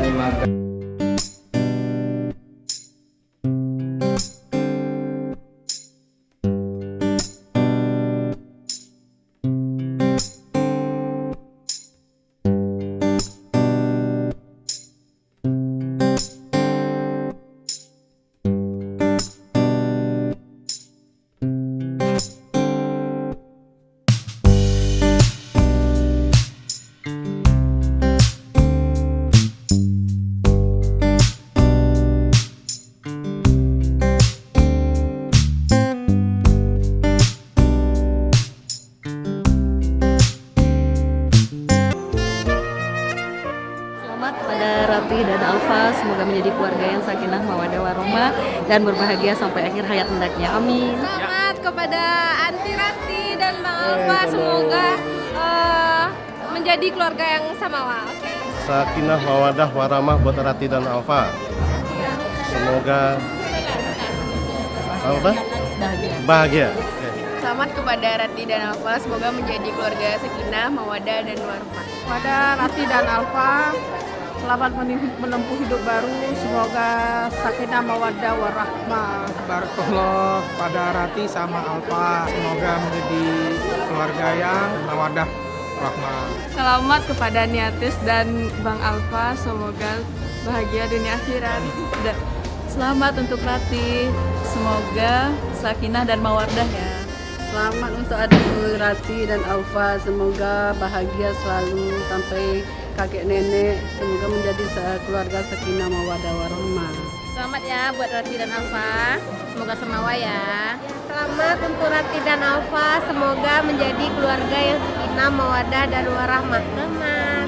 menjalani magang. Selamat kepada Rati dan Alfa, semoga menjadi keluarga yang sakinah mawaddah warahmah dan berbahagia sampai akhir hayat hendaknya. Amin. Selamat kepada Anti Rati dan Bang Alfa, semoga menjadi keluarga yang samawa. Sakinah mawaddah warahmah buat Rati dan Alfa. Semoga apa? Bahagia. Selamat kepada Rati dan Alfa, semoga menjadi keluarga sakinah mawaddah dan warahmah. Pada Rati dan Alfa, selamat menempuh hidup baru, semoga sakinah mawaddah warahmah. Barakallah pada Rati sama Alfa, semoga menjadi keluarga yang mawaddah rahmah. Selamat kepada Niatis dan Bang Alfa, semoga bahagia dunia akhirat. Selamat untuk Rati, semoga sakinah dan mawaddah ya. Selamat untuk adik Rati dan Alfa, semoga bahagia selalu sampai kakek nenek, semoga menjadi keluarga sakinah mawaddah warahmah. Selamat ya buat Rati dan Alfa, semoga semawa ya. Selamat untuk Rati dan Alfa, semoga menjadi keluarga yang sakinah mawaddah dan warahmah. Selamat.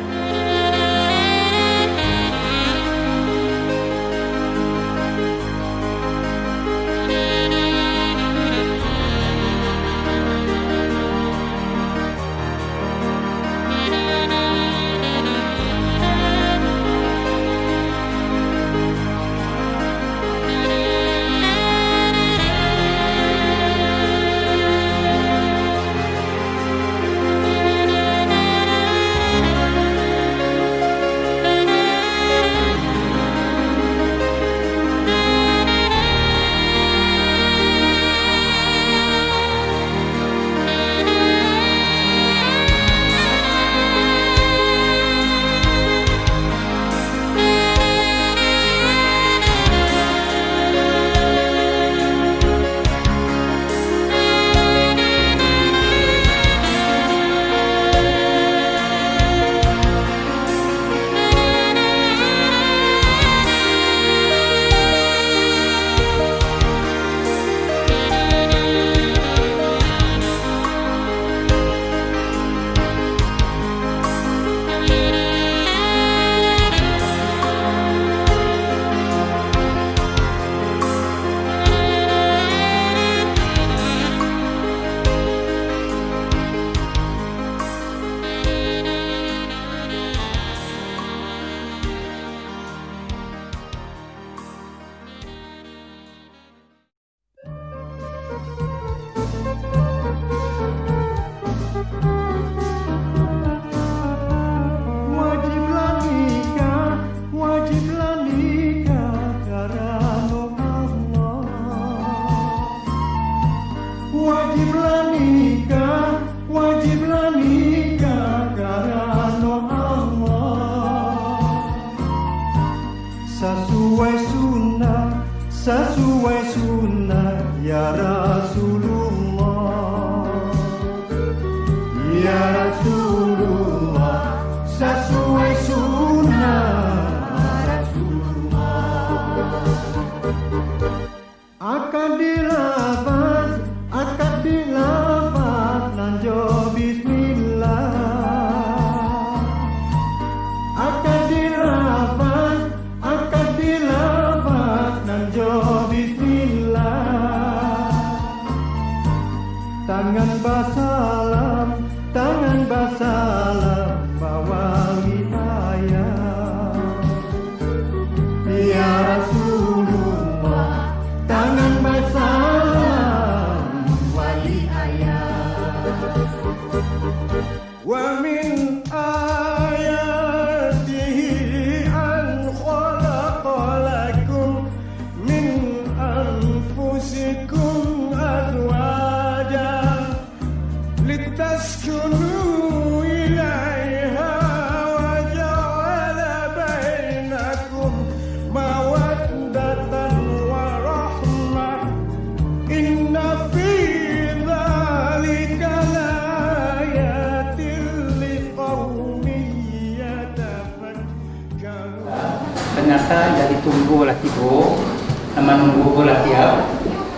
ternyata jadi tunggu lah tibo, sama nunggu bola tiap,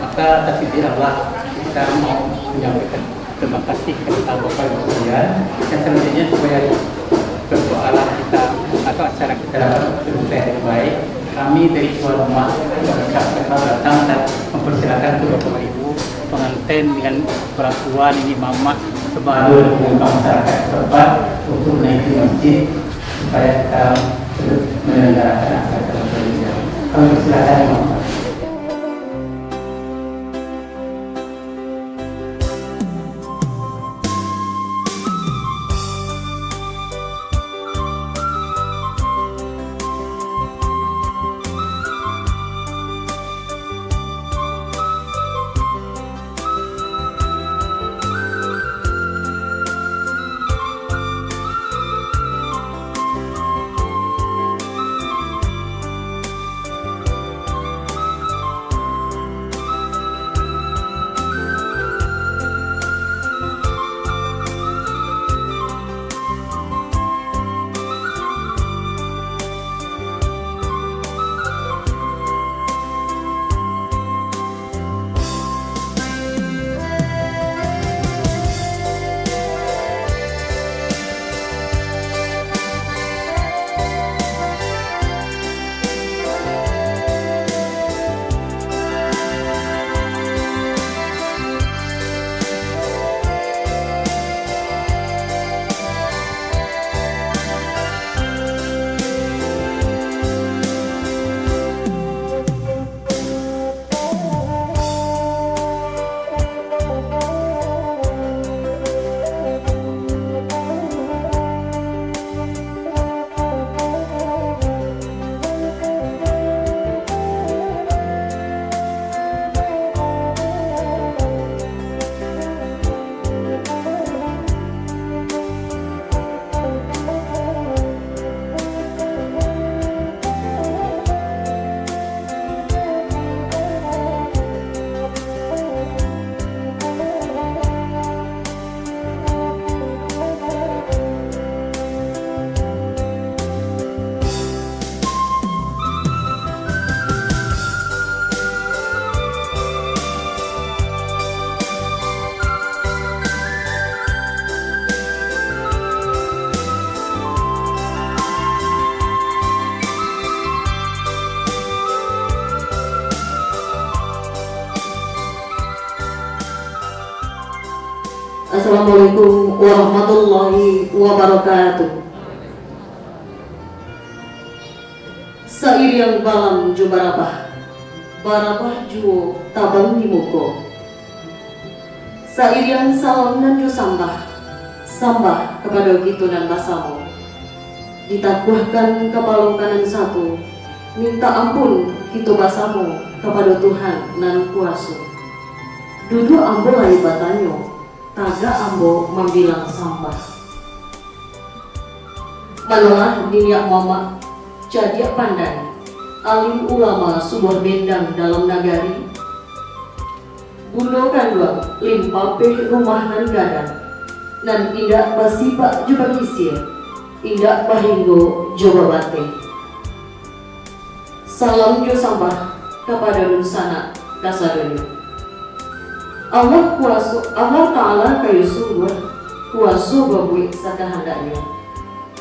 maka takdir Allah kita mau menyampaikan terima kasih kepada Bapak Ibu sekalian, dan selanjutnya supaya berdoalah kita atau acara kita selesai dengan baik. Kami dari tuan rumah mengucapkan selamat datang dan mempersilakan untuk Bapak Ibu pengantin dengan orang tua ini mama sebaru dengan masyarakat setempat untuk menaiki masjid supaya kita menyelenggarakan acara tersebut. Kami persilakan Bapak. Assalamualaikum warahmatullahi wabarakatuh. Sairiang balam ju barabah, barabah juo tabang di muko. Sairiang salam nan ju sambah, sambah kepada gitu dan basamu. Ditakuhkan kepala kanan satu, minta ampun gitu basamu kepada Tuhan nan kuasa. Duduk ambo lari batanyo, taga ambo membilang sambah. Manolah diniak mama, jadiak pandai, alim ulama sebuah bendang dalam nagari. Bundo kanduang, limpapeh rumah nan gadang, nan indak basipak juga kisir, indak bahinggo joba bate. Salam jo sambah kepada nunsana kasadoyo. Allah Ta'ala kayu sumber kuasa babui sakahandaknya.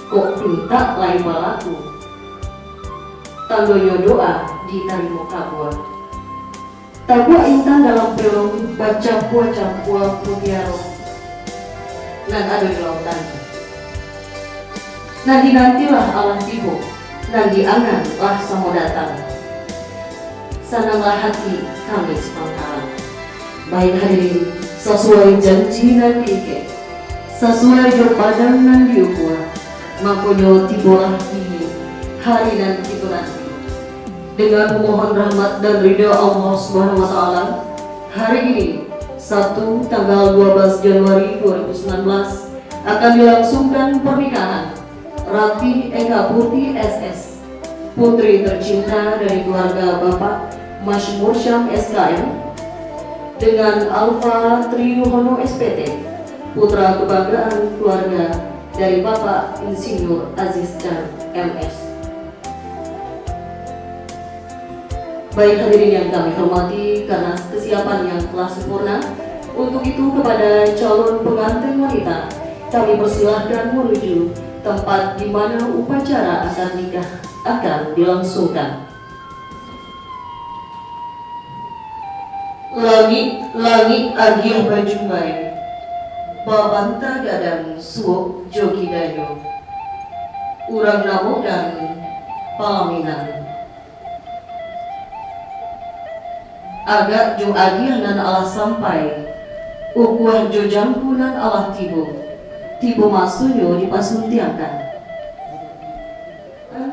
Kok pinta lai balaku, tanggoyo doa diterima kabur. Tabua intan dalam pelong baca pua putiaro nan ada di lautan. Nanti-nantilah Allah tibo, dan dianganlah sama datang. Sananglah hati kami sepangkalan. Baik hadirin, sesuai janji nan diike, sesuai jopadan nan diukuah, makonyo tibolah ini hari dan itu nanti. Dengan memohon rahmat dan ridha Allah Subhanahu wa Ta'ala, hari ini Sabtu tanggal 12 Januari 2019 akan dilangsungkan pernikahan Rati Eka Putri SS, putri tercinta dari keluarga Bapak Masmur Syam SKM, dengan Alfa Triyohono SPT, putra kebanggaan keluarga dari Bapak Insinyur Aziz dan MS. Baik hadirin yang kami hormati, karena kesiapan yang telah sempurna, untuk itu kepada calon pengantin wanita, kami persilahkan menuju tempat di mana upacara akad nikah akan dilangsungkan. Langit agih bajumbai, babanta gadang suok jogi dayo, urang namo dan palaminan. Agak jo agianan Allah sampai, ukuah jo jangkunan Allah tibo masunyo dipasuntiakan.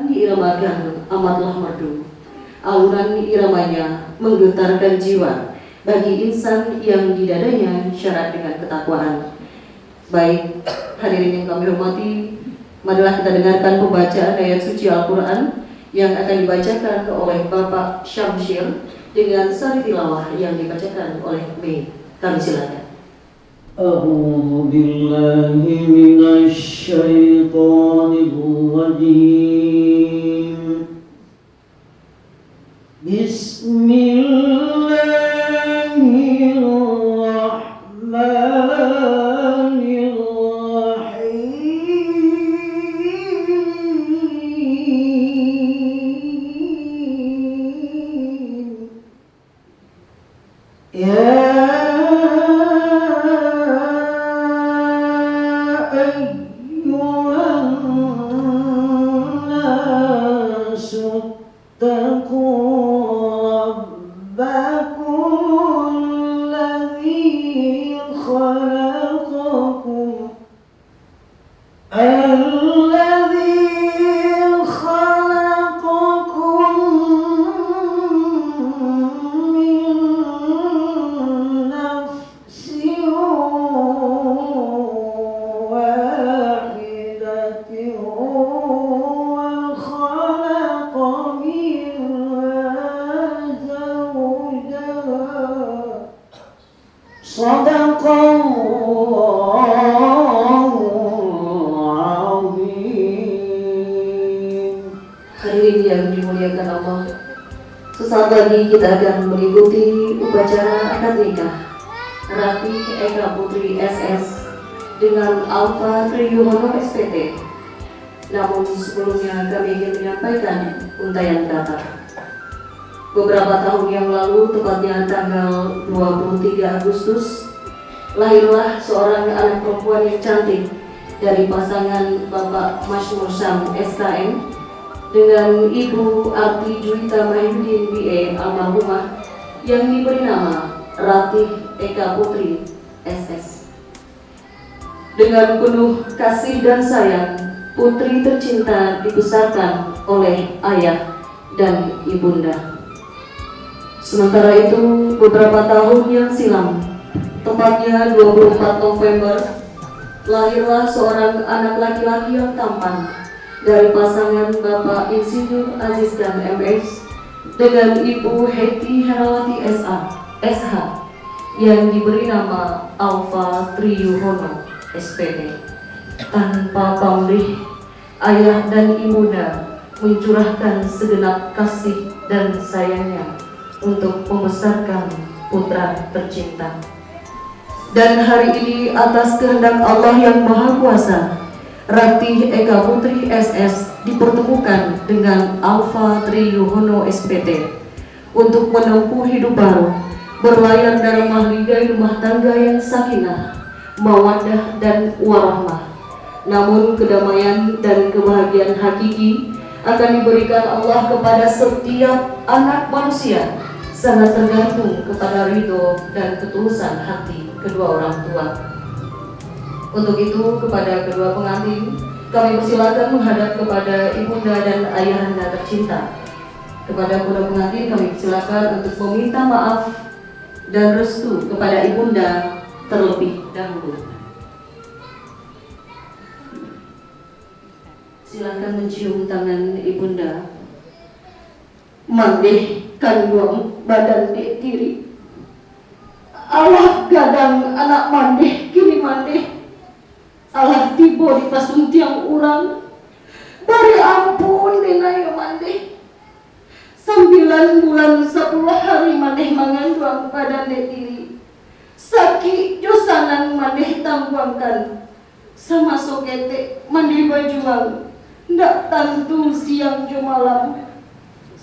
Diiramakan amatlah merdu, alunan iramanya menggetarkan jiwa bagi insan yang di dadanya syarat dengan ketakwaan. Baik hadirin yang kami hormati, marilah kita dengarkan pembacaan ayat suci Al-Quran yang akan dibacakan oleh Bapak Syamsyir dengan sari tilawah yang dibacakan oleh Mei. Kami silakan. A'udzu billahi minasy syaithanir rajim. Hadirin yang dimuliakan Allah, sesaat lagi kita akan mengikuti upacara akad nikah Rati Eka Putri SS dengan Alfa Triyono SPT. Namun sebelumnya kami ingin menyampaikan untayan data. Beberapa tahun yang lalu, tepatnya tanggal 23 Agustus, lahirlah seorang anak perempuan yang cantik dari pasangan Bapak Masmur Sam SKM dengan Ibu Arti Juwita Mahyudin BA almarhumah yang diberi nama Ratih Eka Putri SS. Dengan penuh kasih dan sayang, putri tercinta dibesarkan oleh ayah dan ibunda. Sementara itu, beberapa tahun yang silam, tepatnya 24 November, lahirlah seorang anak laki-laki yang tampan dari pasangan Bapak Insinyur Aziz dan MS dengan Ibu Heti Herawati SH yang diberi nama Alfa Triyono SPT. Tanpa pamrih, ayah dan ibunda mencurahkan segenap kasih dan sayangnya untuk membesarkan putra tercinta. Dan hari ini atas kehendak Allah yang Maha Kuasa, Ratih Eka Putri SS dipertemukan dengan Alfa Triyono SPT untuk menempuh hidup baru, berlayar dalam mahligai rumah tangga yang sakinah, mawaddah dan warahmah. Namun kedamaian dan kebahagiaan hakiki akan diberikan Allah kepada setiap anak manusia, sangat tergantung kepada ridho dan ketulusan hati kedua orang tua. Untuk itu, kepada kedua pengantin, kami persilakan menghadap kepada ibunda dan ayahanda tercinta. Kepada kedua pengantin, kami persilakan untuk meminta maaf dan restu kepada ibunda terlebih dahulu. Silakan mencium tangan ibunda. Mandeh kandung badan di kiri. Allah gadang anak mandeh kini mandeh. Allah tibo di pasuntiang urang. Bari ampun dinayo mandeh. 9 bulan 10 hari maneh mengandung pada diri. Sakit josanan maneh tangguangkan. Sama sokete maneh berjuang. Ndak tentu siang jo malam.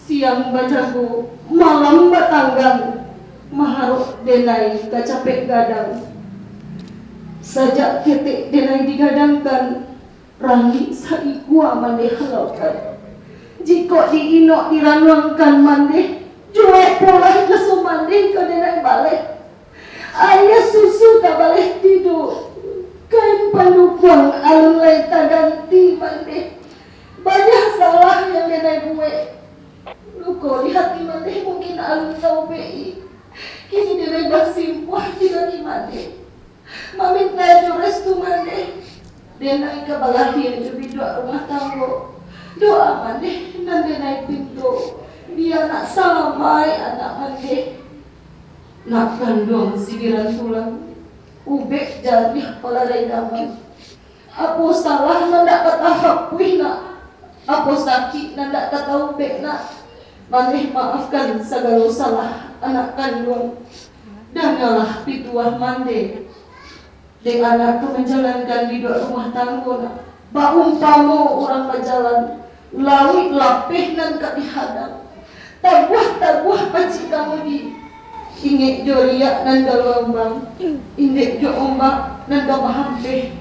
Siang bajago, malam batanggang. Maharuk denai kacapek gadang. Sajak ketek denai digadangkan. Rangi saikua maneh halaukan. Jika diinok diranuangkan maneh, jual pola kesu maneh ke denai balik. Ayah susu tak balik tidur. Kain panukuang alulai tak ganti maneh. Banyak salah yang denai buat. Luko di hati maneh mungkin alun tau bei. Kini denai bersimpuh di kaki maneh. Maminta jo restu maneh. Denai kebalahir jo bidua rumah tangga. Doa maneh dan denai pintu. Dia nak salamai anak maneh. Nak kandung sibiran tulang. Ubek jadi palalai damai. Apa salah nandak kata hapui nak. Apa sakit nandak kata ubek nak. Maneh maafkan segala salah anak kandung. Dan ngalah pituah maneh. Dek anak menjalankan di dua rumah tangga nak. Baumpamo orang berjalan. Lawit lapih dan kak dihadang. Tabuah pacik kamu di. Ingek jo riak dan galambang. Ingek jo ombak dan gabahampeh.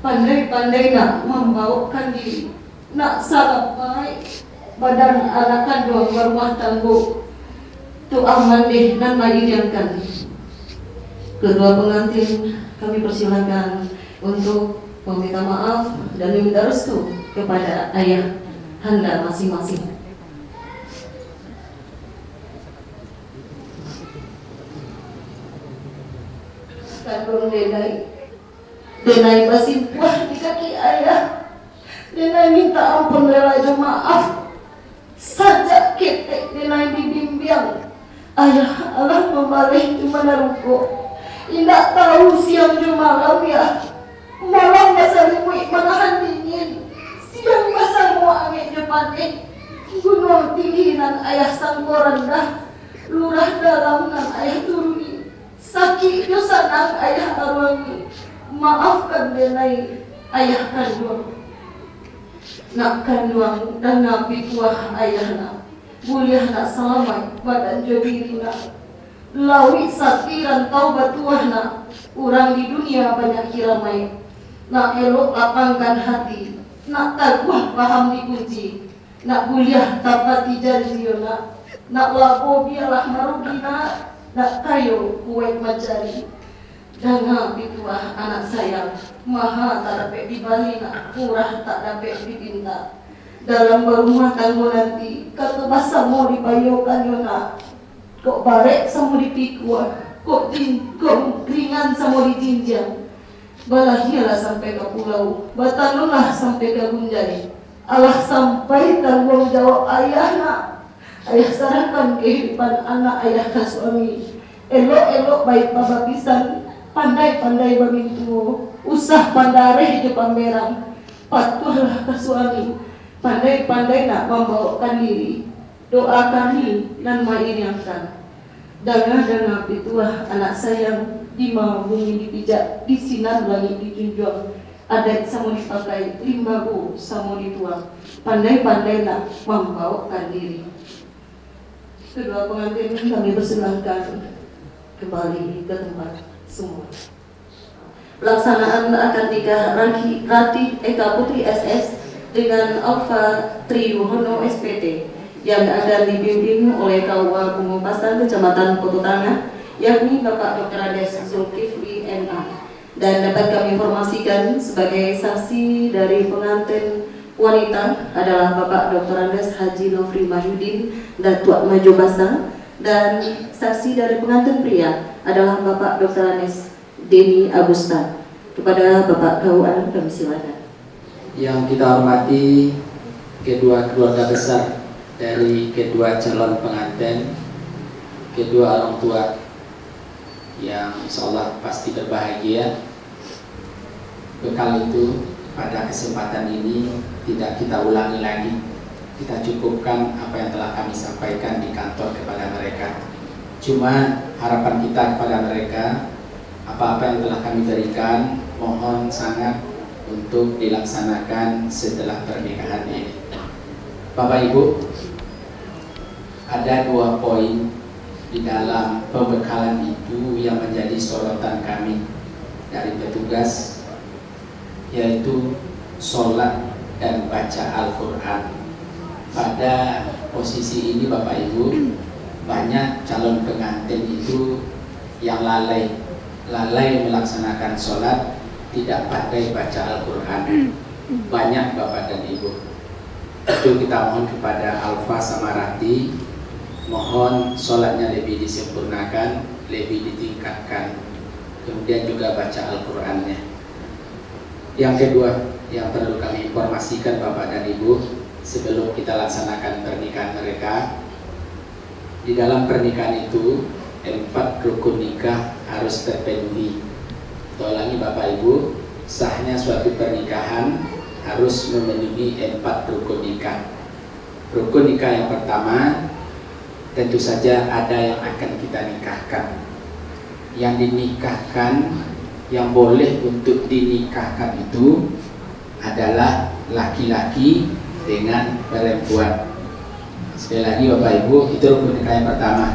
Pandai-pandai nak membawakan diri. Nak salamai badan anak kandung berumah tangga. Tu aman deh dan mahiriankan. Kedua pengantin kami persilakan untuk meminta maaf dan meminta restu kepada ayah Anda masing-masing. Kandung denai bersimpuh di kaki ayah. Denai minta ampun rela jo maaf. Sajak ketek denai dibimbing. Ayah Allah membalik cuma naruko. Indak tahu siang jo malam ya. Malam masa limui menahan dingin. Siang masa mau angin jo panik. Gunung tinggi nan ayah sangko rendah. Lurah dalam nan ayah turuni. Sakit jo sanang ayah arwangi. Maafkan denai ayah kandung. Nak kandung dan nabi tuah ayah nak. Buliah nak selamat badan jo diri nak. Lawi sakiran taubat tuah nak. Orang di dunia banyak kiramai. Nak elok lapangkan hati. Nak taguh paham dikunci. Nak buliah tapati janji nak. Nak labo biarlah merugi nak. Nak kayo kuat mencari. Jangan bituah anak sayang. Maha tak dapat dibali nak. Murah tak dapat dipinta. Dalam berumah tangga nanti. Kata bahasa mau dipayokan yo nak. Kok barek sama dipikuah. Kok ringan sama dijinjang. Balahialah sampai ke pulau. Batanunlah sampai ke Gunjari. Allah sampai tanggung jawab ayah nak. Ayah sarahkan kehidupan anak ayah ke suami. Elok-elok baik bapa pisan. Pandai-pandai bermintu. Usah pandare di pameran. Patuhlah ke suami. Pandai-pandai nak membawakan diri. Doakan dan mairiankan. Dangah-dangah pituah anak sayang. Di mau bumi dipijak. Di sinar langit dijunjung. Adat sama dipakai. Limbabu sama dituang. Pandai-pandai nak membawakan diri. Kedua pengantin kami persilahkan kembali ke tempat semua. Pelaksanaan akad nikah Rati Eka Putri SS dengan Alfa Triyono SPT yang akan dibimbing oleh KUA Pengupasan Kecamatan Putu Tangah, yakni Bapak Dr. Ades Zulkifli MA, dan dapat kami informasikan sebagai saksi dari pengantin wanita adalah Bapak Dr. Andes Haji Nofri Mahyudin Datuk Maju Basang, dan saksi dari pengantin pria adalah Bapak Dr. Andes Deni Agusta. Kepada Bapak KUA kami silakan. Yang kita hormati kedua keluarga besar dari kedua calon pengantin, kedua orang tua yang insya Allah pasti berbahagia. Bekal itu pada kesempatan ini tidak kita ulangi lagi, kita cukupkan apa yang telah kami sampaikan di kantor kepada mereka. Cuma harapan kita kepada mereka, apa-apa yang telah kami berikan, mohon sangat untuk dilaksanakan setelah pernikahan ini. Bapak Ibu, ada 2 poin di dalam pembekalan itu yang menjadi sorotan kami dari petugas, yaitu sholat dan baca Al-Quran. Pada posisi ini Bapak Ibu, banyak calon pengantin itu yang lalai melaksanakan sholat, tidak pandai baca Al-Quran. Banyak Bapak dan Ibu. Itu kita mohon kepada Alfa sama Rati, mohon sholatnya lebih disempurnakan, lebih ditingkatkan, kemudian juga baca Al-Qurannya. Yang kedua yang perlu kami informasikan Bapak dan Ibu, sebelum kita laksanakan pernikahan mereka, di dalam pernikahan itu 4 rukun nikah harus terpenuhi. Kita ulangi Bapak Ibu, sahnya suatu pernikahan harus memenuhi 4 rukun nikah. Rukun nikah yang pertama, tentu saja ada yang akan kita nikahkan. Yang dinikahkan, yang boleh untuk dinikahkan itu adalah laki-laki dengan perempuan. Sekali lagi Bapak Ibu, itu rukun nikah yang pertama.